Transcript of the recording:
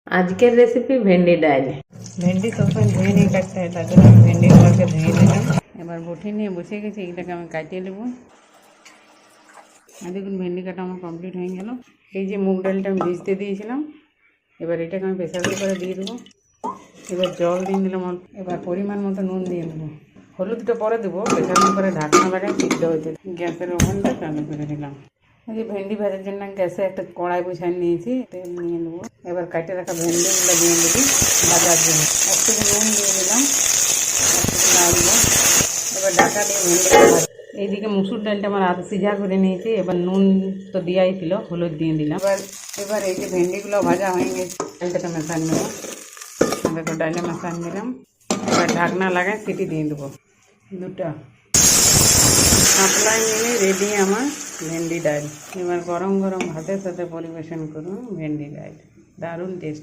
আজকের রেসিপি ভেন্ডি ডাল। ভেন্ডি সবসময় ধুয়ে নিয়ে কাটতে হয়, তার জন্য আমি ভেন্ডিগুলোকে ধুয়ে নিলাম। এবার বটি নিয়ে বসে গেছি, এটাকে আমি কাটিয়ে নেবো। আর দেখুন ভেন্ডি কাটা আমার কমপ্লিট হয়ে গেল। এই যে মুগ ডালটা আমি ভিজতে দিয়েছিলাম, এবার এটাকে আমি প্রেসার কুকারে দিয়ে দেবো। এবার জল দিয়ে দিলাম, এবার পরিমাণ মতো নুন দিয়ে দেবো। হলুদটা পরে দেবো, প্রেসার কুকারে ঢাকনা লাগাই সিদ্ধ হইতে। গ্যাসের ওভেনটা চালু করে দিলাম। এই যে ভেন্ডি ভাজার জন্য গ্যাসে একটা কড়াই বসাই নিয়েছি, তেল নিয়ে নেবো। এবার কাটে রাখা ভেন্ডিগুলো দিয়ে দেবো ভাজার জন্য। একটু নুন দিয়ে দিলাম, একটু নাড়বো। এবার ডাকা দিয়ে ভেন্ডিটা ভাজ। এইদিকে মুসুর ডালটা আমার আধ সিঝা করে নিয়েছি। এবার নুন তো দেওয়াই ছিল, হলুদ দিয়ে দিলাম। এবার এই যে ভেন্ডিগুলো ভাজা হয়ে গেছে, ডালটাকে মেশান নেবো। দেখো ডালে মেশান দিলাম। এবার ঢাকনা লাগাই সিটি দিয়ে দেবো দুটো। সাপ্লাই নিয়ে রেডি আমার ভেন্ডি ডাল। এবার গরম গরম ভাতের সাথে পরিবেশন করুন ভেন্ডি ডাল, দারুণ টেস্ট।